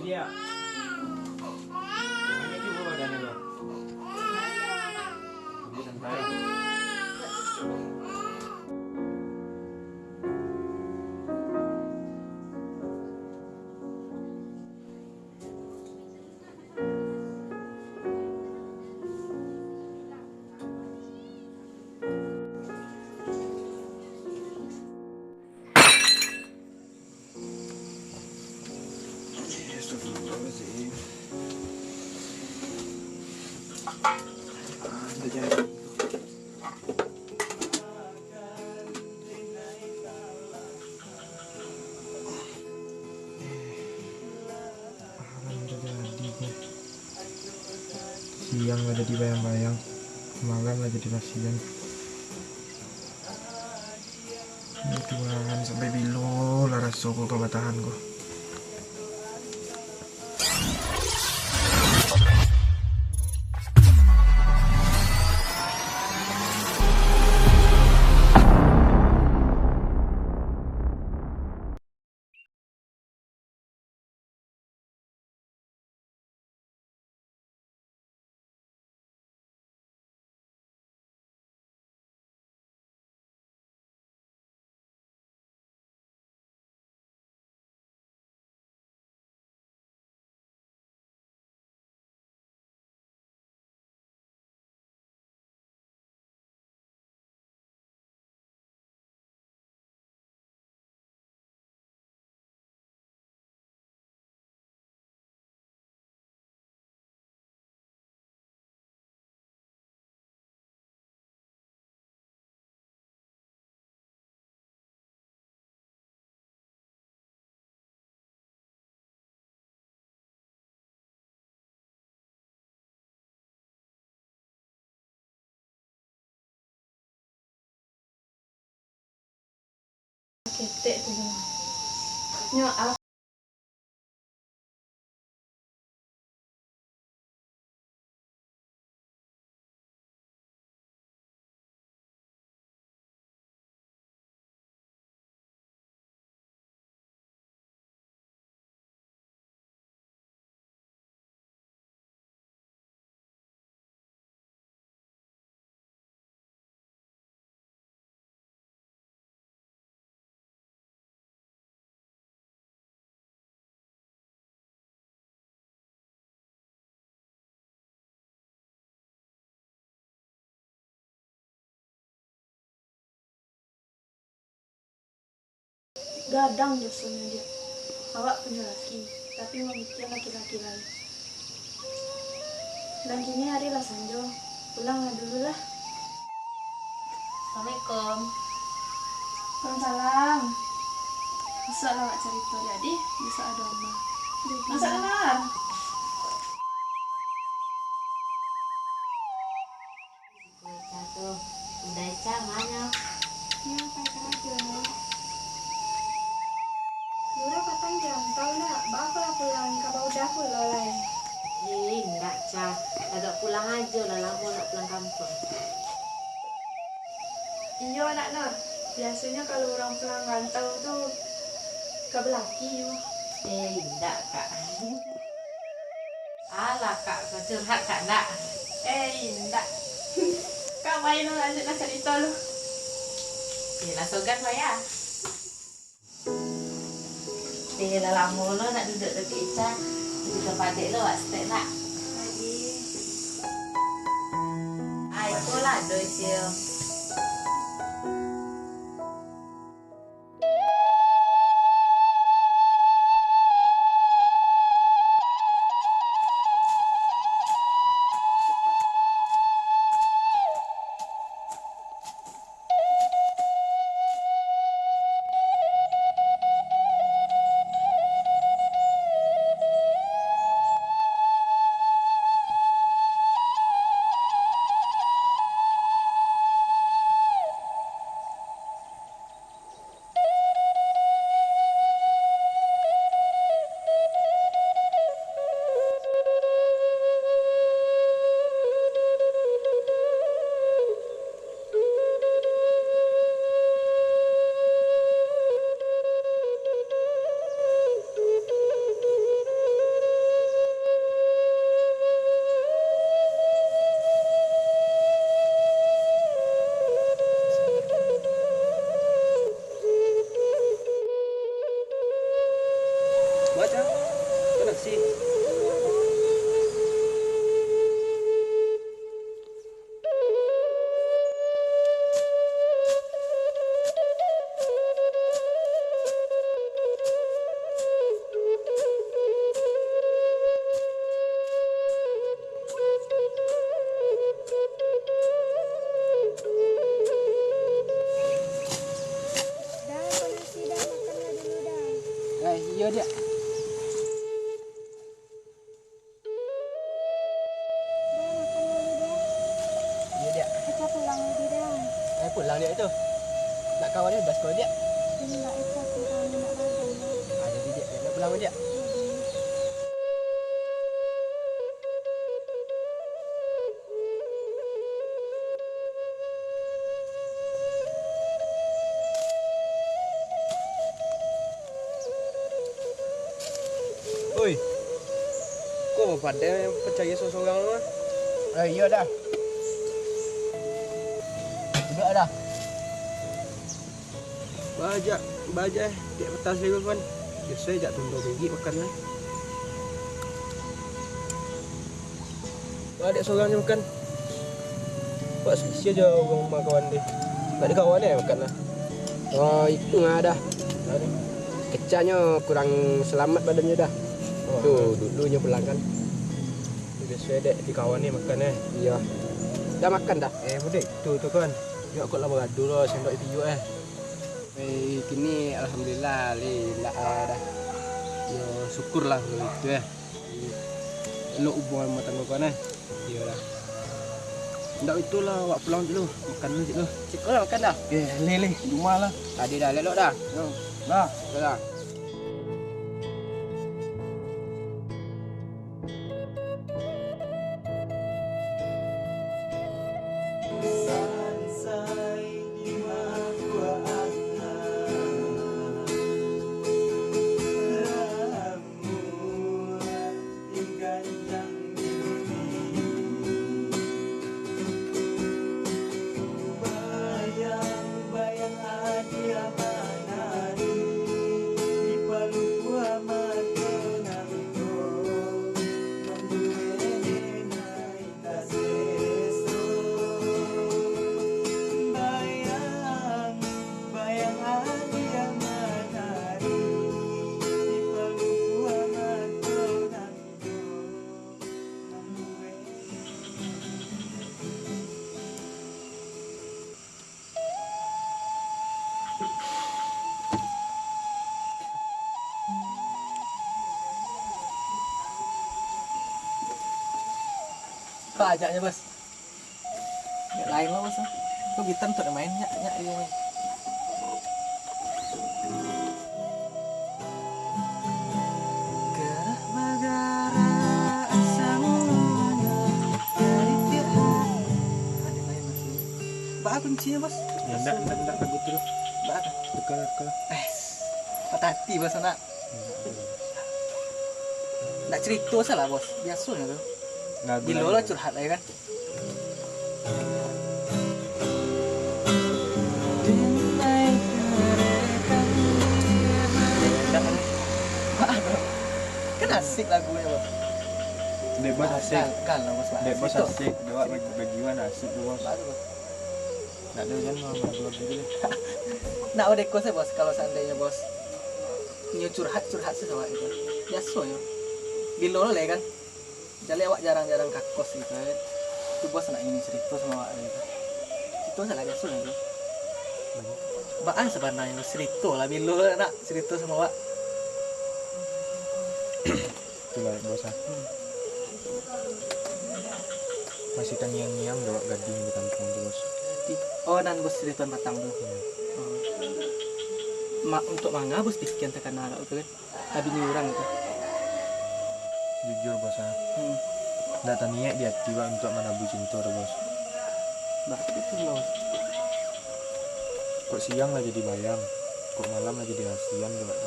dia. Ini juga badannya loh. Bukan saya. Astagfirullahaladzim. Udah jadi. Siang lah jadi bayang-bayang, malam lah jadi kasihan. Ini Tuhan, sampai bilo laras soko kebatahanku. Ketek tu nyo apa gadang biasanya dia. Awak punya laki, tapi memikir laki-laki lain. Dan kini hari lah Sanjo, pulang dulu lah. Assalamualaikum. Waalaikumsalam. Bisa lah awak cerita jadi, bisa ada oma. Masa lah. Satu, udah cang mana? Ya, pakai aja no. Lura katang jam tahu nak, bakal pulang kalau udah pulang lah. Enggak cang, agak pulang aja lah, lama nak pulang kampung. Iya nak no. Biasanya kalau orang pulang rantau tuh ke belaki yo. Enggak kak. Alah kak, kau curhat kak enggak? Enggak. Kak main lo lanjut lah cerita lo. Yelah sogan lah ya. Yelah lama lo nak duduk dekat Ica, di tempat dek lo wak setek nak. Aiko lah doi sil. Ica pulang lebih deh. Pulang dia itu. Nak kawan dia, dah sekolah dia. Enggak, Ica pulang nak badan. Jadi dia nak pulang sama dia. Oi. Kok pada percaya seseorang lu? Iya dah. Sudah dah. Baja di atas lagi kan. Biasa jak tunggu gigi makan lah. Ada seorang yang makan. Pak sia aja orang rumah kawan dia. Tak ada kawan dia makan lah. Oh itu nggak ada. Kecanya kurang selamat badannya dah. Tuh dulunya pulang kan. Biasa dek di kawan ni makan Iya. Dah makan dah. Mudik. Tu kan. Ya aku lah beradu lah sendok itu kini alhamdulillah dah. Ya syukurlah kalau itu Elok hubungan rumah tangga kan Iya dah. Ndak itulah awak pulang dulu. Makan dulu dulu. Cukup lah makan dah. Leleh rumah lah. Tadi dah lelok dah. Dah. Dah. Bajaknya bos. Nggak lain lah bos. Kok bitan tuh main nyak ini main. Gerah bagara asamu dari tiap. Ada main masih. Bak kuncinya bos. Enggak bagus dulu. Bak. Dekal. Patah hati bos anak. Nggak cerita salah bos. Biasanya tuh. Gila lah curhat aja kan. Kan asik lagunya bos. Dek bos asik. Kan lah bos. Dek bos asik. Doa bagi-bagian asik tuh bos. Nggak ada kan mau ngobrol gitu deh. Nah udah kosnya bos kalau seandainya bos punya curhat sesuatu itu. Biasanya. Gila lah kan. Jadi awak jarang-jarang kakos gitu kan. Itu bos nak ini cerita sama awak gitu. Itu salah biasa gitu. Baan sebenarnya cerita lah bila nak cerita sama awak. Itulah bos. Masih tanyang-nyang bawa gading di kampung tuh bos. Oh dan bos cerita matang tuh. Untuk manga bos bikin tekan anak itu kan. Habis nyurang itu. Jujur bos nggak tanya di hati wak untuk menabuh cinta tuh bos. Itu bos. Kok siang lah jadi bayang, kok malam lah jadi hasian tuh wak.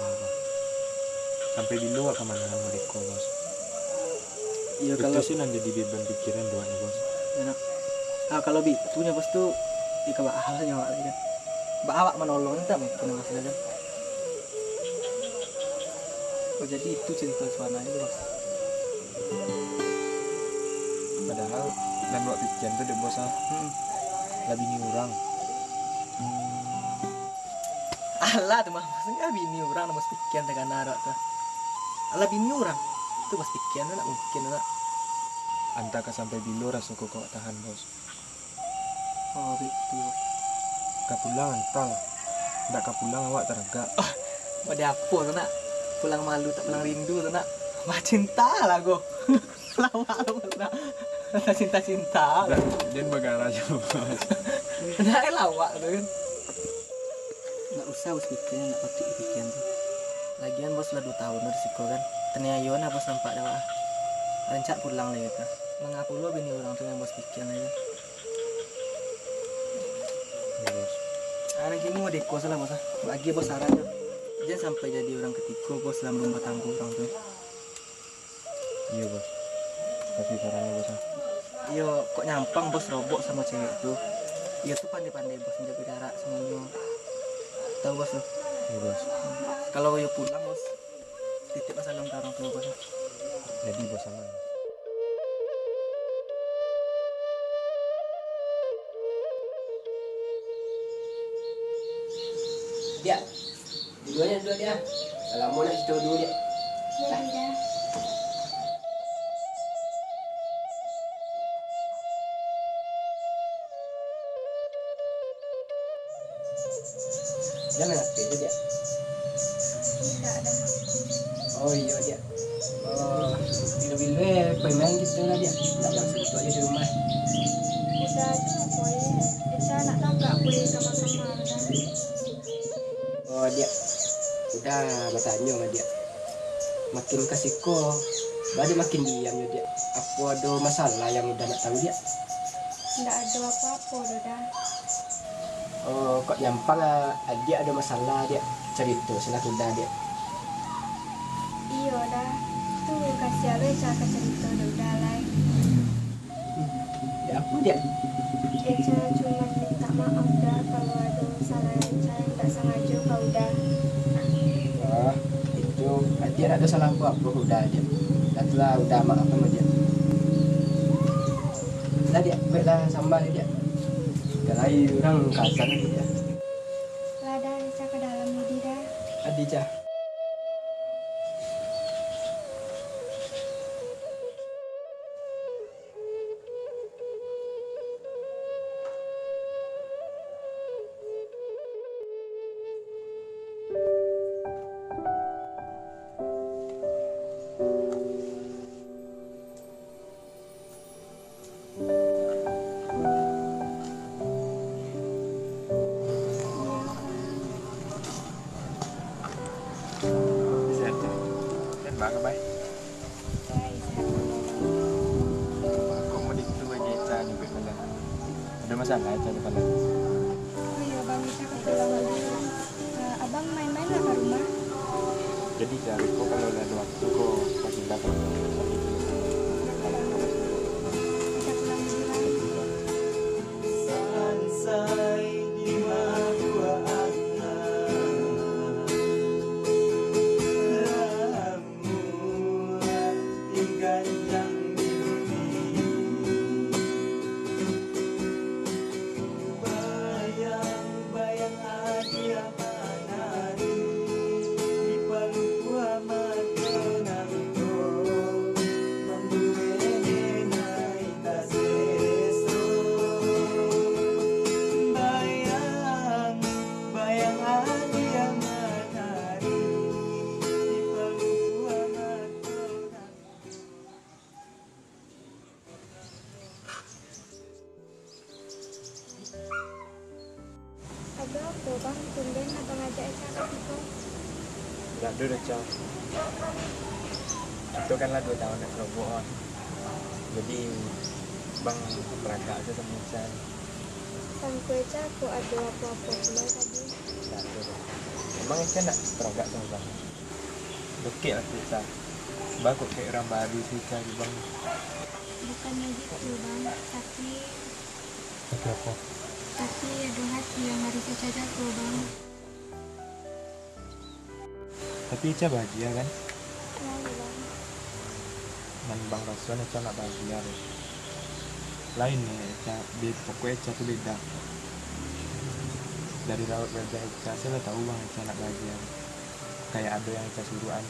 Sampai dulu wak kemana mereka bos. Iya itu kalau sih nanti jadi beban pikiran doang nih bos. enak. Kalau bitunya bos tuh di kebak halnya wak kan. Bak awak menolong entah mungkin masalah kan. Oh jadi itu cerita suaranya itu bos. Padahal dan wak pikiran tuh deh bos lebih nih orang. Alah tuh mah maksudnya bini orang nama pikiran tekan narak tuh. Alah bini orang itu mas pikiran nak mungkin nak. Antara sampai bilo rasa kok tahan bos. Oh gitu. Kapulang antal. Ndak kapulang awak teragak. Pada apa tuh nak? Pulang malu tak pulang rindu tuh nak. Mah cinta lah go. Lawak lah nak. cinta-cinta. Dan bagara aja bos. Udah lawak tuh kan. Nggak usah bos pikirnya, nggak patut dipikirin tuh. Lagian bos sudah 2 tahun risiko kan. Ternyata Yona bos nampak dah lah. Rencak pulang lagi kita. Mengapa lu bini orang tuh yang bos pikirin aja. Iya bos. Anak ini mau dekos lah bos. Lagi bos sarannya. Jangan sampai jadi orang ketiga bos dalam rumah tangga orang tuh. Iya bos. Kasih sarannya bos. Iya kok nyampang bos robok sama cewek tuh. Iya tuh pandai-pandai bos menjaga jarak semuanya. Tahu bos tuh. Iya bos. Kalau yo pulang bos, titip masalah ke orang tua bos. Jadi bos sama. Dia. Dua dia. Kalau mau nak cerita dulu dia. Jadi dah. Jangan HP aja dia. Tidak ada. Oh iya dia. Oh, bila-bila pemain gitu lah dia. Tak langsung itu aja di rumah. Udah cuma kue. Eca nak nabrak kue kamar-kamar dah. Oh dia. Udah bertanya sama dia. Makin kasih ko, baru makin diamnya dia. Apa ada masalah yang udah nak tahu dia? Tidak ada apa-apa dah. Oh kok nyampang dia ada masalah dia. Cerita salah kuda dia. Iya dah. Tu kasih abe Eca ke cerita dah lain. Dia apa dia? Eca cuma minta maaf dah kalau ada salah Eca yang tak sengaja kau dah. Wah itu dia ada salah apa udah dia. Dan telah udah maaf sama dia. Dah dia, baiklah sambal dia. Kalau orang kasar dia. Lada Eca ke dalam lidi dah. Adija. Sehat ya. Dan bang apa? Baik, sehat dulu. Aku mau itu aja Eca nih kalian. Ada masalah Eca di kalian. Oh iya bang Eca kepulangan dulu. Abang main-main lah ke rumah. Jadi cari kok kalau ada waktu kok kasih dapat. Eca pulang dulu lah. Ada apa bang? Tumben abang ajak Eca ke situ. Tidak dulu Eca. Itu kan lah 2 tahun nak kerobokan. Jadi bang peragak aja sama Eca. Sangku Eca aku ada apa-apa pula tadi. Tidak dulu. Emang Eca nak peragak sama bang? Dokek lah Eca. Sebab kok kayak orang baru sih Eca di bang. Bukannya gitu bang, tapi Apa? ada hati yang harus Eca jaga bang. Tapi Eca bahagia kan? Lalu bang. Dan bang Rasul Eca nak bahagia loh. Lain nih Eca, pokoknya Eca tuh beda. Dari raut wajah Eca saya lah tahu bang Eca nak bahagia. Kayak ada yang Eca suruhan,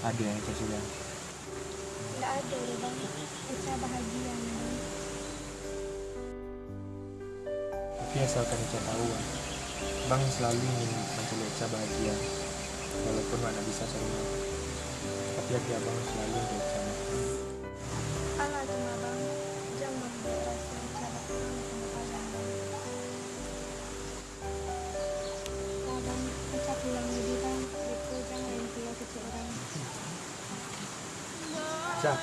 ada yang Eca suruhan. Tidak ada loh bang. Eca bahagia nih bang. Tapi asalkan Eca tahu bang selalu ingin mencari Eca bahagia. Walaupun mana bisa sering. Tapi hati abang selalu untuk Eca. Alah cuma bang, Eca.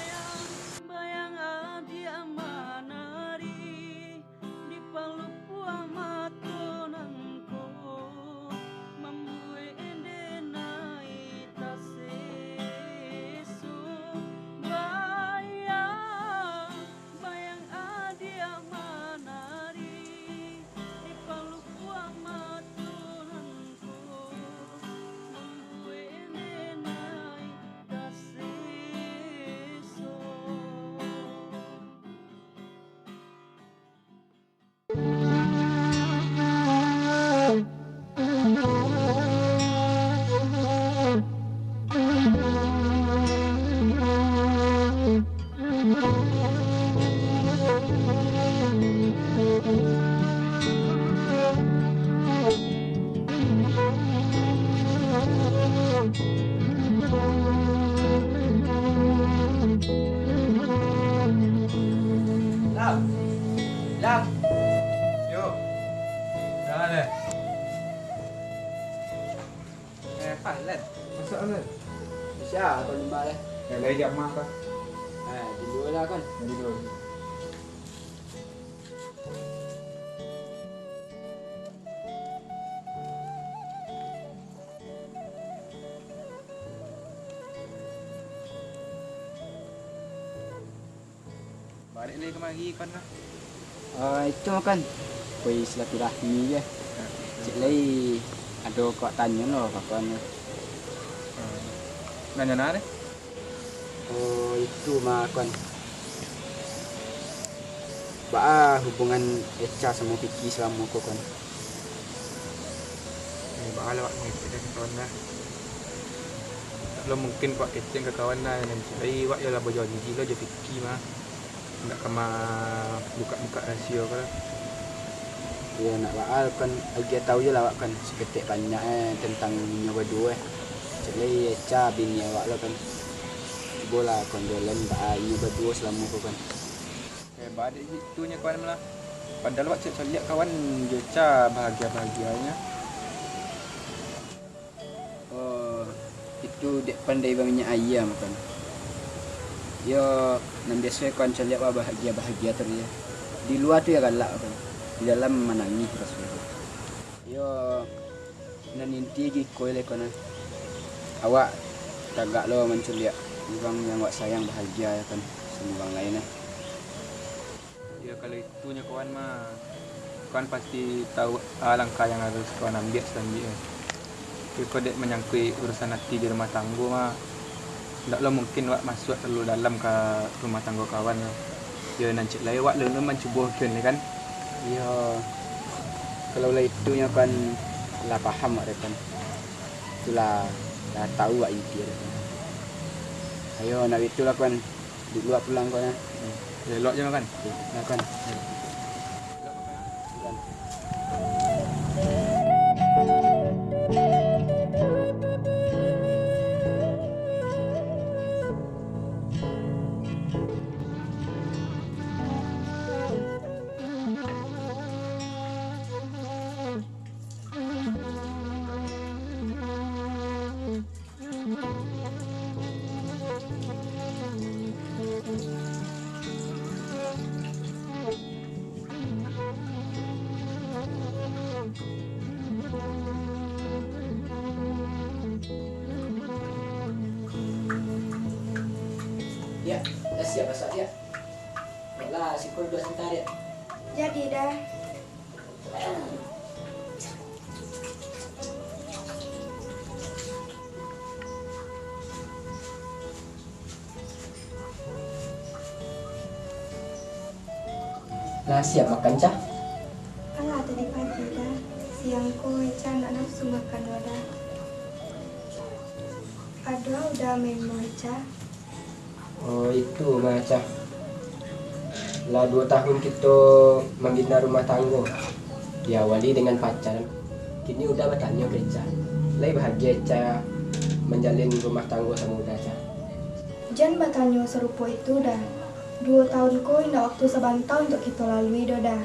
Lam. Lam. Yuk. Jangan deh. Palet. Masuk kan? Siapa kau jumpa leh? Lagi jam mak kan? Tidur lah kan. Jadi dulu. Balik lagi kemari kan lah. Itu kan. Koi silaturahmi je. Cik lagi ada kau tanya lo kapan. Nanya nare? Oh itu mah kan. Ba hubungan Eca sama Vicky selama kau kan. Bahala wak ngekit dengan kawan lah. Tak lo mungkin wak kecil ke kawan lah. Tapi wak yalah berjanji lo je fikir mah. Tak kama buka-buka rahsia ke lah. Ya nak baal kan agak tahu je lah awak kan seketik banyak tentang nyoba berdua Jadi Eca bini awak lah kan. Bola kondolen ba ayu berdua selama kau kan. Badik itunya kawan lah. Padahal wak cek lihat kawan je Eca bahagia-bahagianya. Oh itu dek pandai banyak ayam kan. Yo nan biasa kan lihat bahagia-bahagia terus ya. Di luar tu ya galak kan. Di dalam menangis rasanya. Yo nan inti gi koi le kana. Awak tagak lo menceliak orang yang awak sayang bahagia ya kan sama orang lain lah. Ya kalau itunya kawan mah kawan pasti tahu langkah yang harus kawan ambil selanjutnya. Tapi kau dek menyangkut urusan hati di rumah tangga mah taklah mungkin wak masuk terlalu dalam ke rumah tangga kawan. Ya nanti lah wak lu mencuba kan. Ya kalau lah itunya kan lah paham awak kan. Itulah dah tahu awak inti dia kan. Ayo nak itulah kan di luar pulang kau ya. Ya luak je makan. Nak kan. Ya, dah siap masak dia. Baiklah, si kol 2 sebentar dia. Jadi dah. Lah siap makan cah. Alah tadi pagi dah. Siang ko Eca nak nafsu makan dah. Ada udah main Eca. Oh itu macam. Lah 2 tahun kita membina rumah tangga. Diawali dengan pacaran. Kini udah bertanya ke Eca. Lai bahagia Eca menjalin rumah tangga sama udah Eca. Jangan bertanya serupa itu dah. 2 tahun ko indah waktu sebantau untuk kita lalui dah.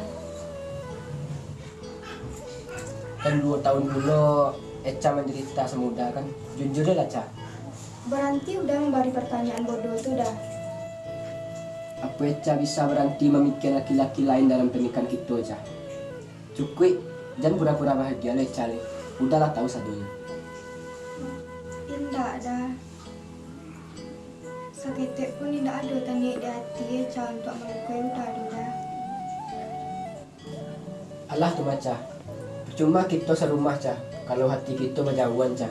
Kan 2 tahun dulu Eca menderita semudah kan. Jujur lah Eca. Berhenti udah memberi pertanyaan bodoh itu dah. Apa Eca bisa berhenti memikir laki-laki lain dalam pernikahan kita aja. Cukup, jangan pura-pura bahagia lah Eca. Udahlah tahu sadunya. Indah dah. Seketik pun tidak ada tanda di hati Eca untuk melakukan udah. Alah tu Maca. Percuma kita serumah Ca. Kalau hati kita berjauhan Ca.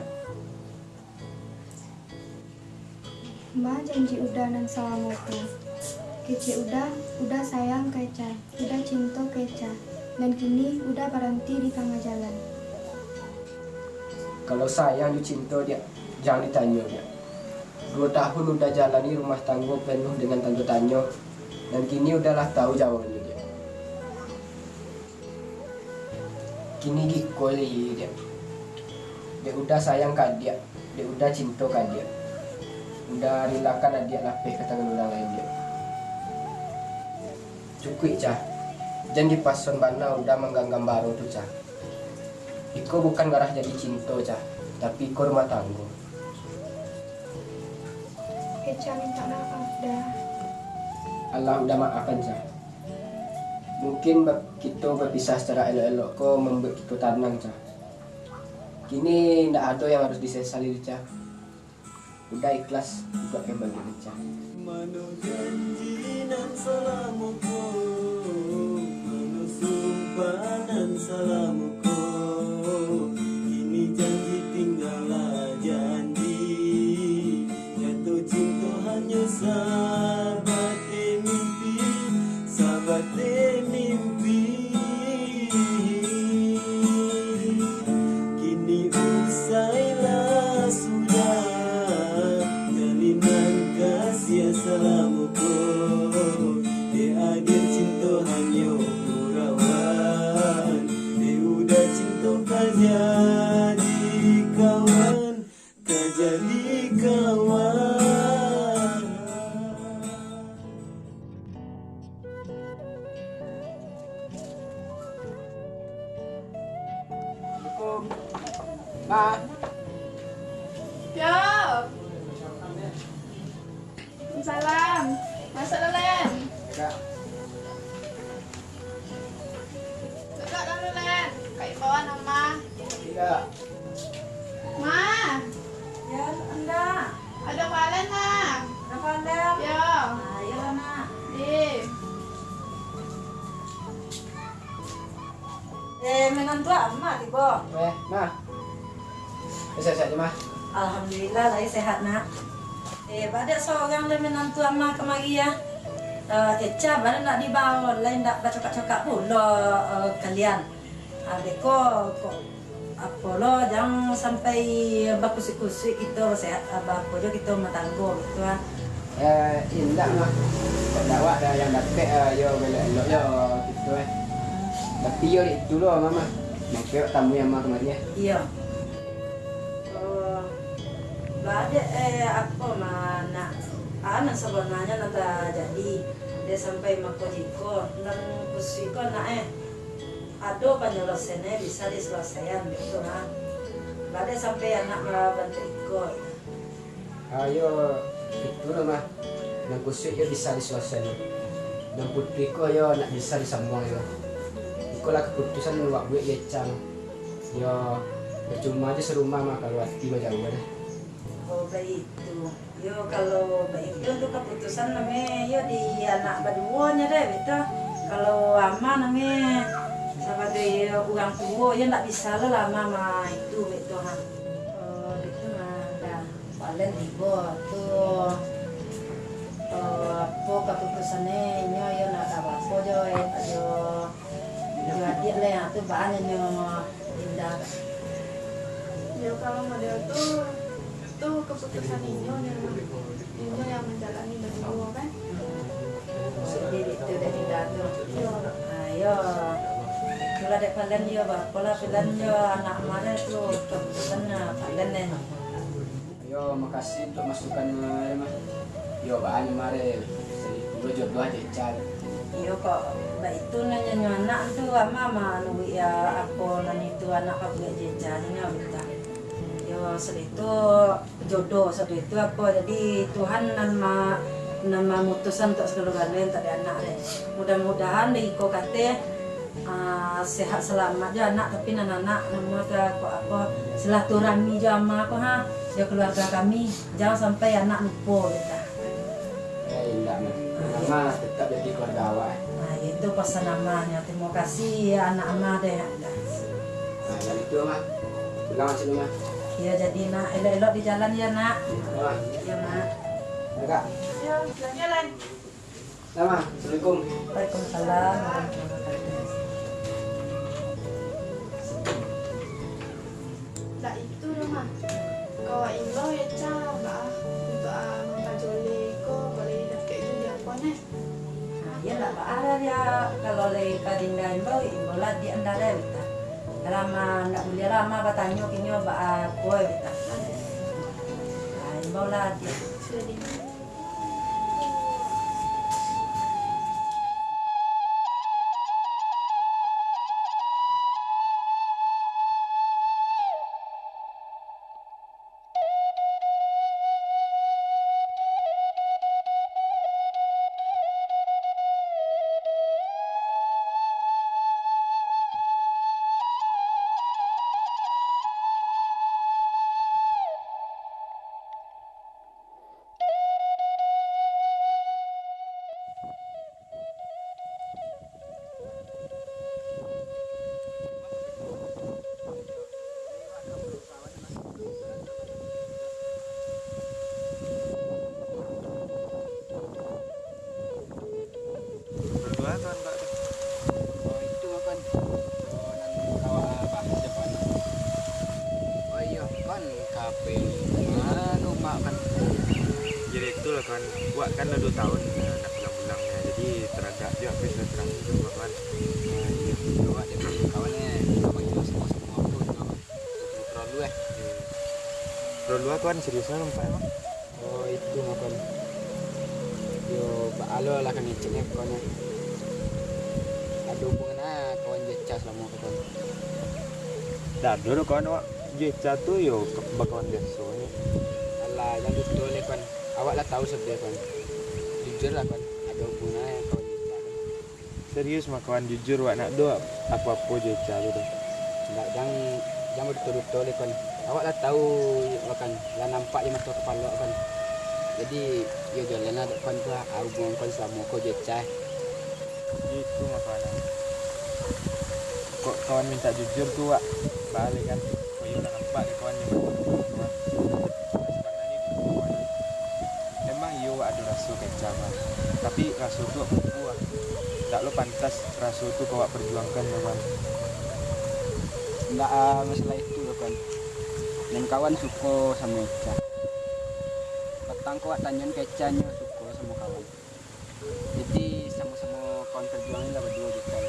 Mbak janji udah nan selama itu. Kece udah sayang ke Eca, udah cinta ke Eca. Dan kini udah berhenti di tengah jalan. Kalau sayang you cinta dia, jangan ditanya dia. 2 tahun udah jalani rumah tangga penuh dengan tanda tanya. Dan kini udahlah tahu jawabannya dia. Kini gikol dia. Dia udah sayang ke dia. Dia udah cinta ke dia. Udah relakan dia lapeh ke tangan orang lain dia. Cukup Cah. Jangan dipason bana udah mengganggam baru tuh Cah. Iko bukan garah jadi cinta Cah, tapi iko rumah tangga. Eca minta maaf dah. Allah udah maafkan Cah. Mungkin kita berpisah secara elok-elok kok membuat kita tenang Cah. Kini ndak ada yang harus disesali Cah. Udah ikhlas buat yang bagi Cah. Mano janji nan salamuku, mano sumpah nan salamuku. Kini janji tinggallah janji. Jatuh cinta hanya sahabat mimpi, sahabat mimpi. Kini usailah sudah jalinan kasih salamuku. Di akhir cinta hanya purawan. Di udah cinta kau jadi kawan, kau jadi kawan. Ma, Yo. Salam. Masuk dalam. Kak. Duduk dalam Len. Kak bawa nama. Tidak. Ma. Ya, Anda. Ada kalian nak? Ada pandem. Yo. Ayo, nak. Di. Menantu amat, Ibu. Ma. Bisa saja Ma. Alhamdulillah, saya sehat, nak. Pada seorang le menantu ama kemari ya. Eca pada nak dibawa, lain tak bercakap-cakap pula kalian. Beko kok apa lo jangan sampai bakusik-kusik kita sehat apa je kita matanggo gitu ah. Indah Ma. Kok dakwah dah yang dapat yo elok yo gitu Tapi yo itu loh Mama. Nak tamu yang Ma kemari ya. Iya. Bade apa mana anak sebenarnya nata jadi dia sampai makojiko dan kusiko na ada penyelesaiannya bisa diselesaikan gitu nah. Bade sampai anak bantu iko. Ayo itu loh Ma. Nang kusik yo bisa diselesaikan. Nang putri ko yo nak bisa disambung yo. Iko lah keputusan luak gue yecang. Yo percuma aja serumah Ma kalau hati berjauh deh. Oh baik itu. Yo kalau baik itu untuk keputusan namanya yo di anak berduanya deh betul. Kalau ama namanya sama dia orang tua ya nggak bisa lah lama itu betul ha. Oh itu mah dah paling ibu tuh apa keputusannya nyo yo nak apa jo ayo dia lah yang tuh banyak nyo indah. Yo kalau model tuh keputusan Inyo yang menjalani berdua kan. Jadi itu dari datu. Ayo. Kalau ada kalian dia bapak kalian dia anak mana tuh keputusannya kalian nih. Yo makasih untuk masukannya Ma. Yo banyak mare. Gue jodoh aja cari. Iyo kok mbak itu nanya anak tuh mama nunggu ya apa nani itu anak aku jajannya betul. Yo sedih itu jodoh sedih itu apa jadi Tuhan nama nama mutusan untuk sekeluarga lain tak ada anak deh. Mudah-mudahan deh iko kate sehat selamat je anak, tapi anak-anak nama apa silaturahmi je ama aku ha ya keluarga kami, jangan sampai anak lupa kita. Indah mah. Nama tetap jadi keluarga awak. Nah itu pesan namanya. Terima kasih ya anak ama deh. Nah, yang itu mah. Pulang masih rumah. Ya jadi nak elok-elok di jalan ya nak. Wah, Ya nak. Kak. Ya, jalan-jalan. Sama. Assalamualaikum. Waalaikumsalam warahmatullahi wabarakatuh. Dah itu rumah. Kau imbau ya coba untuk mempajole ko boleh dah kayak itu dia apa nih? Nah, ya tak ada dia kalau lagi kadinda imbau lah dia anda deh kita. Lama ndak boleh lama katanya kinyo ba apa kita. Nah, imbau lah dia. Sudah di. Berdua kan Pak. Oh itu kan. Oh nan kawa bahas depan. Oh iya kan kafe. Anu mak kan. Jadi itulah kan, buat kan udah 2 tahun nak pulang-pulangnya, jadi teragak juga silaturahmi juga kan. Nah, iya. Bawa dia kawannya. Abang itu semua aku itu. Putra lu Berdua kan seriusnya Pak emang. Oh itu makan. Yo baalo lah kan icenya kono. Ada hubungan kawan jeca selama kan. Dah dulu kan awak jeca tu yo bakawan biasa ni. Alah yang betul le kan. Awak lah tahu sebenarnya kan. Jujur lah kan. Ada hubungan kawan jeca kan. Serius mah kawan jujur wak nak doa apa-apa jeca tu dah. Enggak yang betul-betul le kan. Awak lah tahu kan. Lah nampak je mata kepala kan. Jadi yo jalan ada kan tu hubungan kan selama kau jeca. Itu mah kawan. Kok kawan minta jujur tu wak balik kan. Kau yo nak nampak ke kawan ni kawan. Sekarang ni kawan. Memang yo ada rasa kecam lah. Tapi rasa tu buah. Tak lo pantas rasa tu kau wak perjuangkan kawan. Enggak masalah itu loh kan. Dan kawan suka sama Eca. Petang kau tanyain ke Ecanya suka sama kawan. Jadi sama-sama kawan perjuangan lah berdua gitu kan.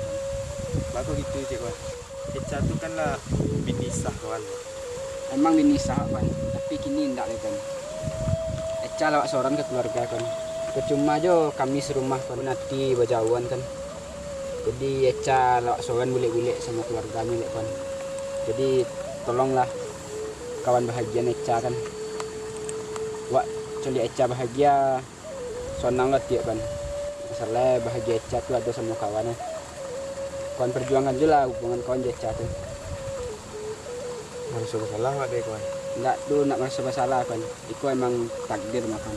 Bagus gitu je kawan. Eca tu kan lah bini sah kawan. Emang bini sah kan. Tapi kini enggak lagi kan. Eca lawak seorang ke keluarga kan. Percuma jo kami serumah kan nanti berjauhan kan. Jadi Eca lawak seorang boleh-boleh sama keluarganya lek kan. Jadi tolonglah kawan bahagia Eca kan. Wak celi Eca bahagia senang lah tiap kan. Masalah bahagia Eca tu ada sama kawannya. Kawan perjuangan je lah hubungan kawan Eca tu. Harus salah wak deh kawan. Enggak tu nak merasa bersalah kan. Itu emang takdir makan.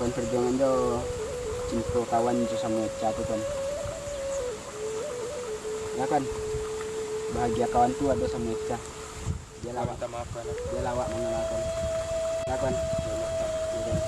Kawan perjuangan tu cinta kawan tu sama Eca tu kan. Ya kan. Bahagia kawan tu ada sama Eca. Dia lawak, Minta maaf kan. dia lawak mengenalkan. Ya kan. Ya kan.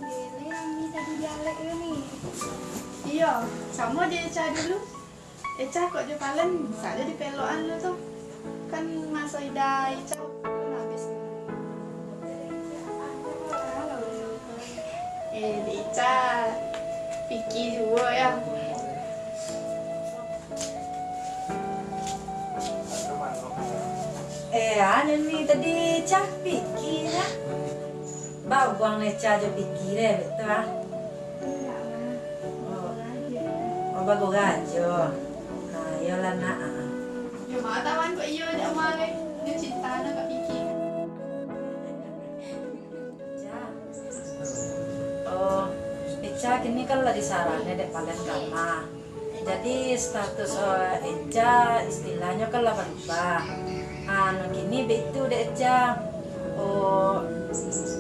Gile yang bisa dialek lu nih. Iya, sama aja Eca dulu. Eca kok je palen bisa aja dipelokan lu tuh. Kan masa ida Eca kan habis. Di Eca pikir juga ya. Anu ni tadi Cah pikir ya. Bau buang Eca je pikir betul ah. Enggak lah. Oh bagus gajo. Iyalah nak. Ya mak tawan kok iya dia male. Dia cinta nak kak pikir. Oh, Eca kini kan lagi sarannya dek palen kama. Jadi status Eca istilahnya kan lah berubah. Anu kini begitu dek Eca. Oh,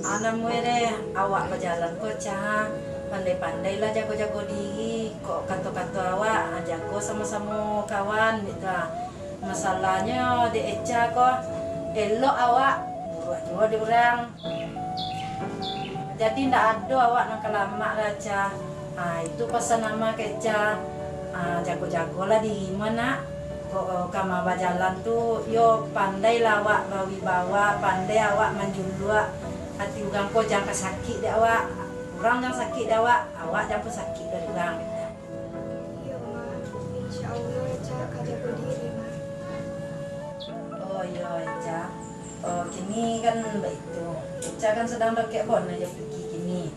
anak muere awak berjalan kok Ca. Pandai-pandai lah jago-jago diri. Kok kata-kata awak jago sama-sama kawan gitu. Masalahnya dek Eca kok elok awak buat di orang. Jadi ndak ada awak nak lama raja. Itu pesan nama keca. Jago-jago lah di mana. Kok kama berjalan tu yo pandai lah awak bawa, pandai awak menjulua. Hati orang kok jangan sakit dek awak. Orang jangan sakit dek awak jangan pun sakit dari orang. Iya, Ma. Insya Allah Eca akan jaga diri, Ma. Oh iya Eca. Oh kini kan begitu. Eca kan sedang pakai bon aja pergi kini.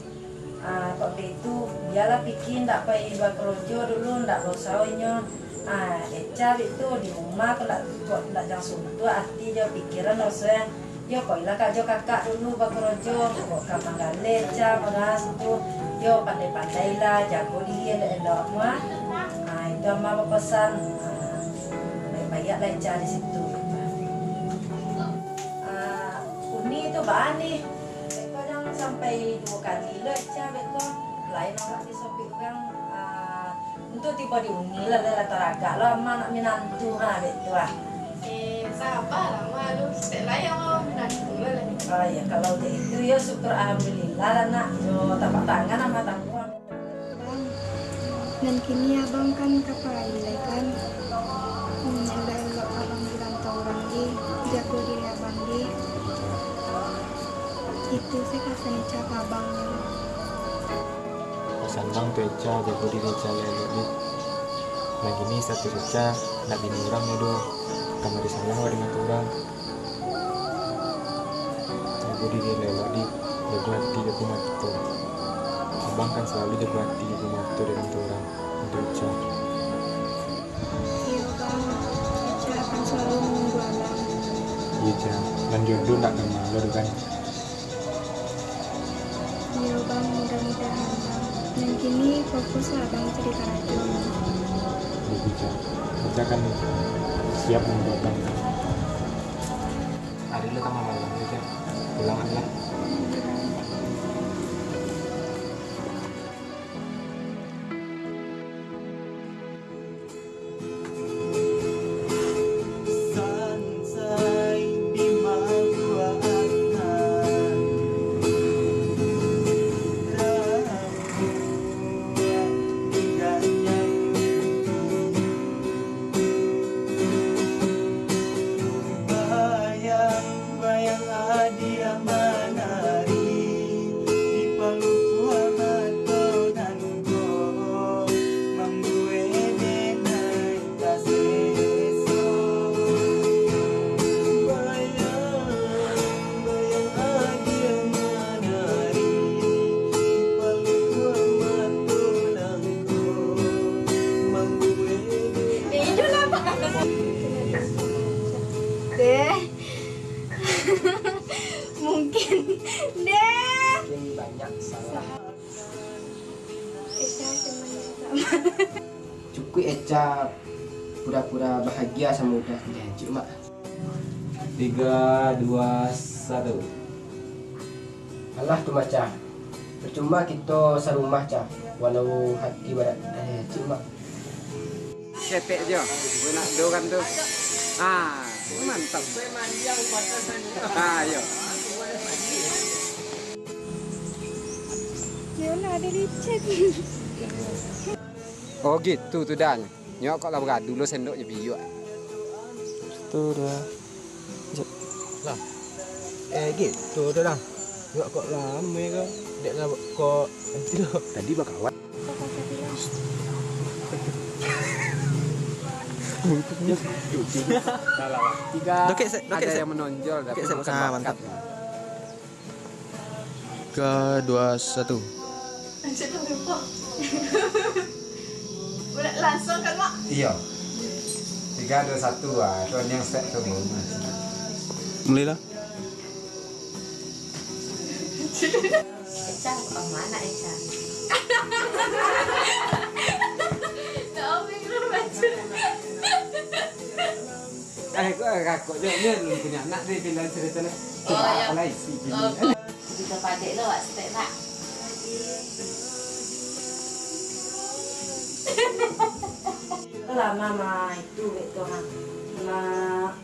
Kok begitu biarlah pikir ndak payah bakrojo dulu ndak bosaunya. Eca itu di rumah kok ndak jangan suntu hati jo pikiran usah. Yo kok ilah kajo kakak dulu bakrojo kok kapan gale Eca bahas itu. Yo pandai-pandai lah jago diri elok mah. Itu mama pesan. Baik-baik lah Eca di situ. Uni itu bani, betul jangan sampai 2 kali lah Eca betul. Lain orang di sopi orang untuk tiba di uni lah rata-rata lah mana minantu betul ah. Sabar lah malu. Setelah yang mau menantu lah. Oh ya kalau itu ya syukur alhamdulillah lah nak. Jo tapak tangan sama tangguan. Bang, dan kini abang kan kapailai kan. Elok-elok abang bilang tau orang di jago diri abang di. Itu saya kasih Eca ke abangnya. Pesan bang tuh Eca jago diri Eca lelok di. Nah gini status Eca nak bini orang ya do. Kamar disayang dengan orang. Jago diri lelok di. Jago hati jago mati. Abang kan selalu jago hati jago mati dengan orang untuk Eca. Iya bang, Eca akan selalu menunggu abang. Iya Eca, dan jodoh tak akan malu kan. Iya bang, mudah-mudahan bang. Dan kini fokuslah abang jadi karajon. Iya Eca, Eca kan siap membuat bang. Hari lu tengah malam Eca, pulang aja. Sansai di maguatan bayang-bayang adia manari di paluku amatonango mambuene nai taseso bayang-bayang adia manari di paluku amatonango mambuene Deh, mungkin deh. Mungkin banyak salah. Eca cuma sama. Cukup Eca pura-pura bahagia sama udah janji mak. 3, 2, 1. Alah tuh maca. Percuma kita serumah Ca. Walau hati barat cuma. Cepet jo, gue nak do kan tuh. Mantap. Ayo. nak ada licin. Oh gitu tuh Dan. Nyok kok lah beradu lo sendoknya biok. Tuh dah. Gitu tuh dah. Enggak kok lama ke. Dek lah kok nanti lo. Tadi bakawat. Tiga. Ada yang menonjol tapi bukan bakat. 3, 2, 1. Macam tu lupa. Udah langsung kan mak? Iya. 3, 2, 1 ah. Tuan yang step tu belum. Mulailah. Eca mana Eca? Tak boleh baca. Kakak dia belum punya anak dia bilang cerita ni. Oh, ya. Apa isi gini. Kita padek lo wak step nak. Itulah mama itu ha. Mama